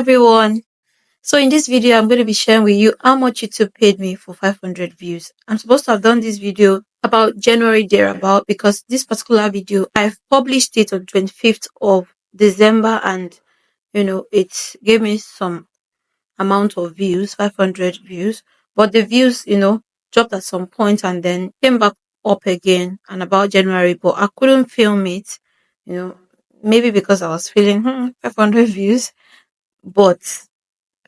everyone. So in this video, I'm going to be sharing with you how much YouTube paid me for 500 views. I'm supposed to have done this video about January thereabout because this particular video, I've published it on 25th of December and it gave me some amount of views, 500 views. But the views, dropped at some point and then came back up again and about January, but I couldn't film it, you know, maybe because I was feeling 500 views, but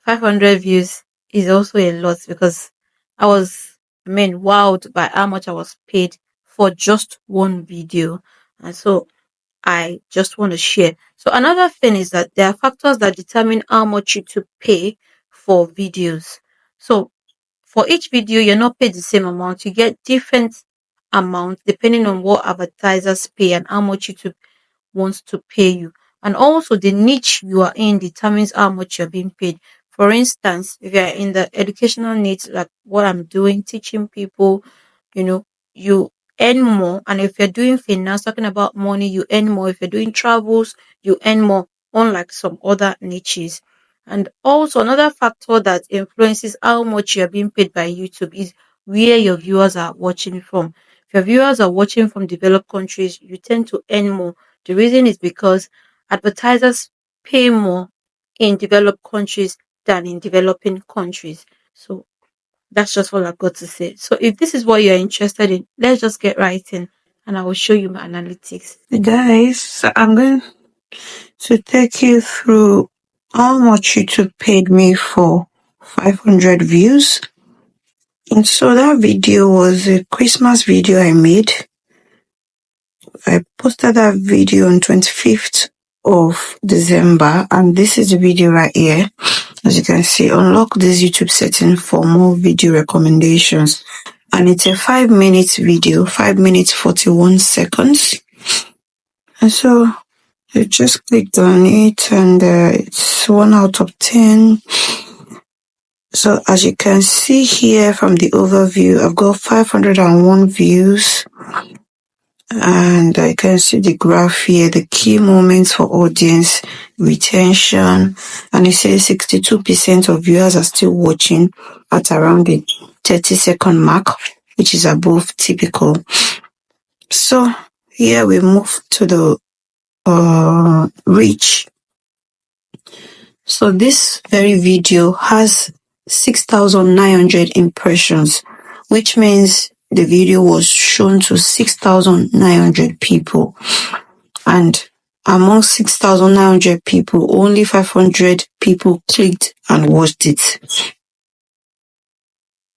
500 views is also a lot because wowed by how much I was paid for just one video. And so I just want to share. So another thing is that there are factors that determine how much you to pay for videos. So for each video, you're not paid the same amount. You get different amounts depending on what advertisers pay and how much YouTube wants to pay you. And also the niche you are in determines how much you're being paid. For instance, if you're in the educational niche, like what I'm doing, teaching people, you earn more. And if you're doing finance, talking about money, you earn more. If you're doing travels, you earn more, unlike some other niches. And also another factor that influences how much you're being paid by YouTube is where your viewers are watching from. If your viewers are watching from developed countries, you tend to earn more. The reason is because advertisers pay more in developed countries than in developing countries. So that's just what I've got to say. So if this is what you're interested in, let's just get right in and I will show you my analytics. Guys, so I'm going to take you through how much YouTube paid me for 500 views. And so that video was a Christmas video I made. I posted that video on 25th of December, and this is the video right here. As you can see, unlock this YouTube setting for more video recommendations. And it's a 5-minute video, 5 minutes 41 seconds. And so I just clicked on it, and it's 1 out of 10. So as you can see here from the overview, I've got 501 views. And I can see the graph here, the key moments for audience retention. And it says 62% of viewers are still watching at around the 30-second mark, which is above typical. So here we move to the reach. So this very video has 6,900 impressions, which means the video was shown to 6,900 people. And among 6,900 people, only 500 people clicked and watched it.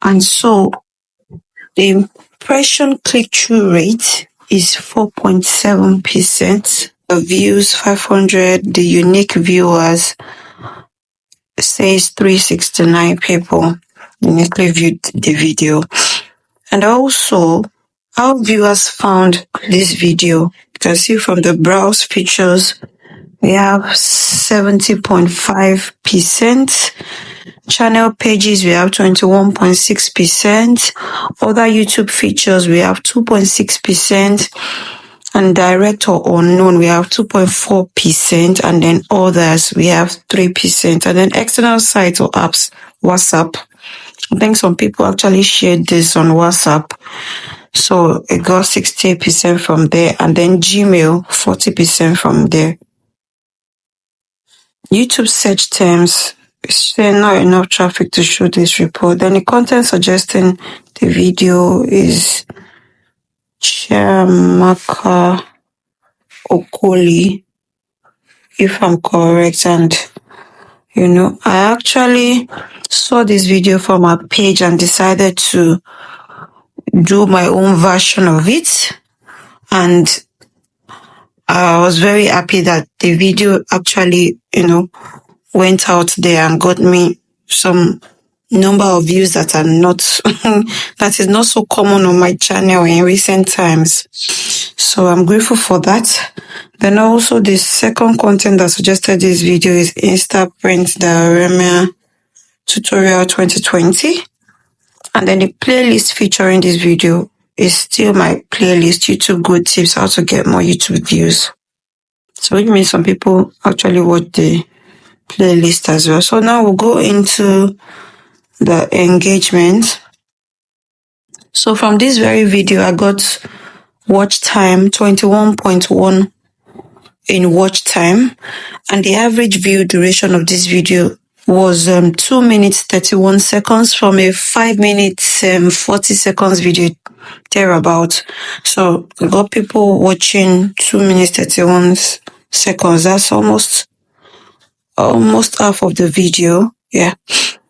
And so the impression click-through rate is 4.7%. The views 500, the unique viewers says 369 people uniquely viewed the video. And also, how viewers found this video. You can see from the browse features, we have 70.5%. Channel pages, we have 21.6%. Other YouTube features, we have 2.6%. And direct or unknown, we have 2.4%. And then others, we have 3%. And then external sites or apps, WhatsApp. I think some people actually shared this on WhatsApp. So it got 68% from there. And then Gmail, 40% from there. YouTube search terms, saying not enough traffic to show this report. Then the content suggesting the video is Chiamaka Okoli, if I'm correct. And I actually saw this video from her page and decided to do my own version of it. And I was very happy that the video actually, went out there and got me some number of views that are not, that is not so common on my channel in recent times. So I'm grateful for that. Then also the second content that suggested this video is Insta Print Diorama Tutorial 2020. And then the playlist featuring this video is still my playlist, YouTube Good Tips, how to get more YouTube views. So it means some people actually watch the playlist as well. So now we'll go into the engagement. So from this very video, I got watch time 21.1 in watch time, and the average view duration of this video was 2 minutes 31 seconds from a 5 minutes 40 seconds video thereabout. So I got people watching 2 minutes 31 seconds. That's almost half of the video. Yeah.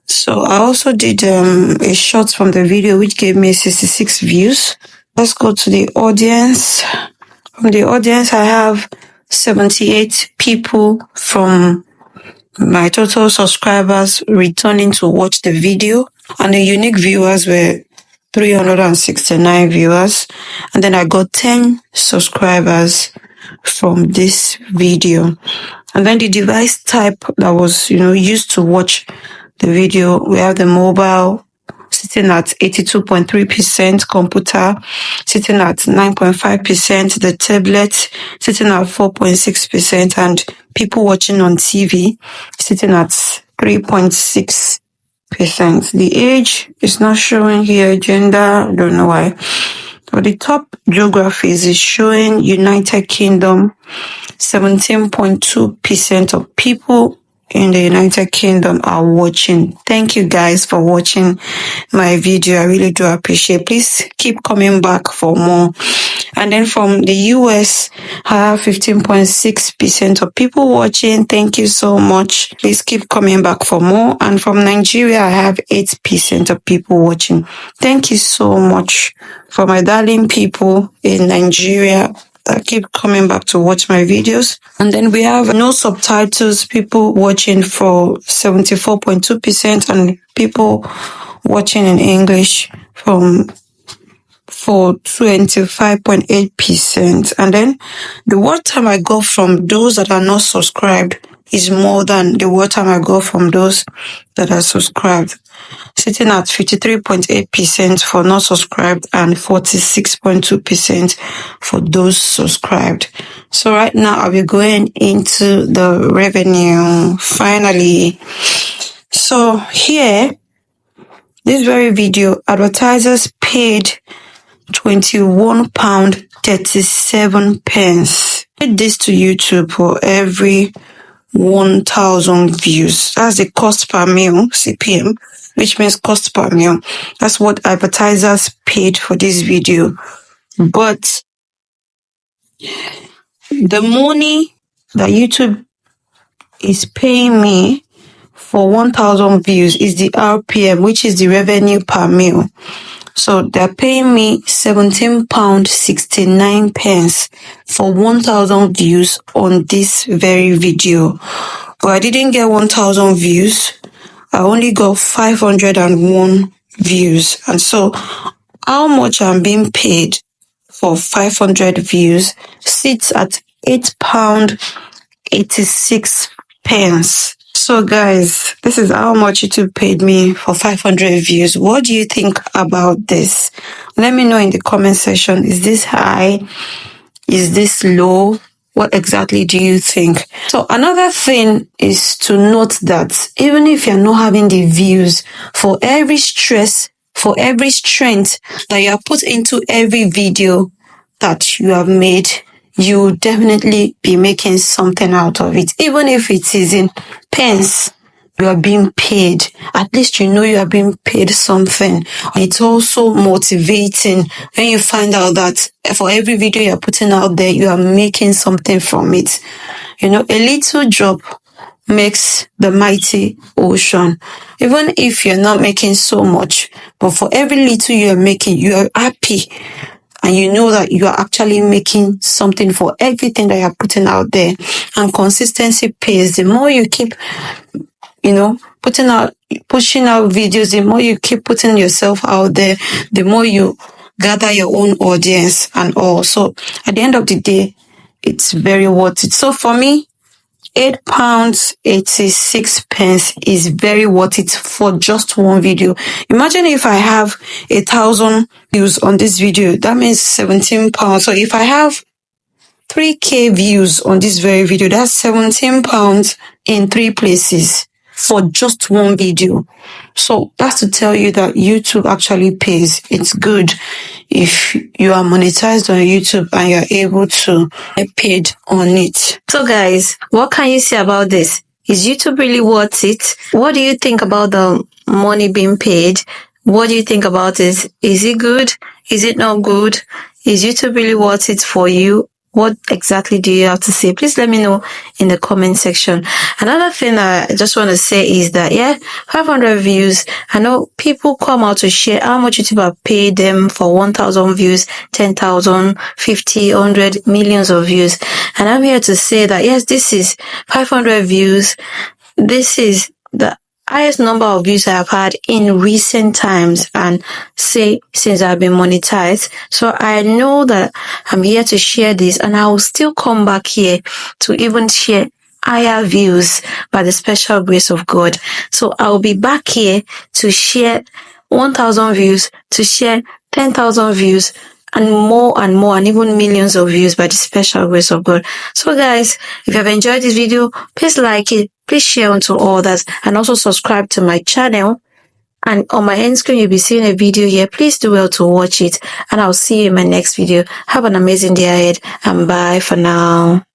So I also did a short from the video which gave me 66 views. Let's go to the audience. From the audience, I have 78 people from my total subscribers returning to watch the video, and the unique viewers were 369 viewers. And then I got 10 subscribers from this video. And then the device type that was, used to watch the video, we have the mobile sitting at 82.3%, computer sitting at 9.5%, the tablet sitting at 4.6%, and people watching on TV sitting at 3.6%. The age is not showing here, gender, I don't know why. But the top geographies is showing United Kingdom. 17.2% of people in the United Kingdom are watching. Thank you guys for watching my video. I really do appreciate. Please keep coming back for more. And then from the US, I have 15.6% of people watching. Thank you so much. Please keep coming back for more. And from Nigeria, I have 8% of people watching. Thank you so much for my darling people in Nigeria. I keep coming back to watch my videos. And then we have no subtitles, people watching for 74.2%, and people watching in English for 25.8%. And then the watch time I got from those that are not subscribed is more than the watch time I got from those that are subscribed, sitting at 53.8% for not subscribed and 46.2% for those subscribed. So right now I'll be going into the revenue finally. So here, this very video, advertisers paid £21.37. Paid this to YouTube for every 1,000 views. That's the cost per mille, CPM, which means cost per mille. That's what advertisers paid for this video. But the money that YouTube is paying me for 1,000 views is the RPM, which is the revenue per mille. So they're paying me £17.69 for 1,000 views on this very video. But I didn't get 1,000 views. I only got 501 views. And so how much I'm being paid for 500 views sits at £8.86. So guys, this is how much YouTube paid me for 500 views. What do you think about this? Let me know in the comment section. Is this high? Is this low? What exactly do you think? So another thing is to note that even if you're not having the views, for every stress, for every strength that you have put into every video that you have made, you will definitely be making something out of it. Even if it is in pence, you are being paid. At least you know you are being paid something. It's also motivating when you find out that for every video you're putting out there, you are making something from it. A little drop makes the mighty ocean. Even if you're not making so much, but for every little you're making, you are happy. And you know that you are actually making something for everything that you're putting out there. And consistency pays. The more you keep, pushing out videos, the more you keep putting yourself out there, the more you gather your own audience and all. So at the end of the day, it's very worth it. So for me, £8.86 is very worth it for just one video. Imagine if I have 1,000 views on this video, that means £17. So if I have 3k views on this very video, that's £17 in 3 places for just one video. So that's to tell you that YouTube actually pays. It's good if you are monetized on YouTube and you're able to get paid on it. So guys, what can you say about this? Is YouTube really worth it? What do you think about the money being paid? What do you think about it? Is it good? Is it not good? Is YouTube really worth it for you? What exactly do you have to say? Please let me know in the comment section. Another thing I just want to say is that, 500 views. I know people come out to share how much YouTube have paid them for 1,000 views, 10,000, 50, 100, millions of views. And I'm here to say that, yes, this is 500 views. This is the highest number of views I've had in recent times, and say since I've been monetized. So I know that I'm here to share this, and I will still come back here to even share higher views by the special grace of God. So I'll be back here to share 1,000 views, to share 10,000 views, and more, and even millions of views by the special grace of God. So guys, if you have enjoyed this video, please like it, please share unto others, and also subscribe to my channel. And on my end screen, you'll be seeing a video here. Please do well to watch it, and I'll see you in my next video. Have an amazing day ahead, and bye for now.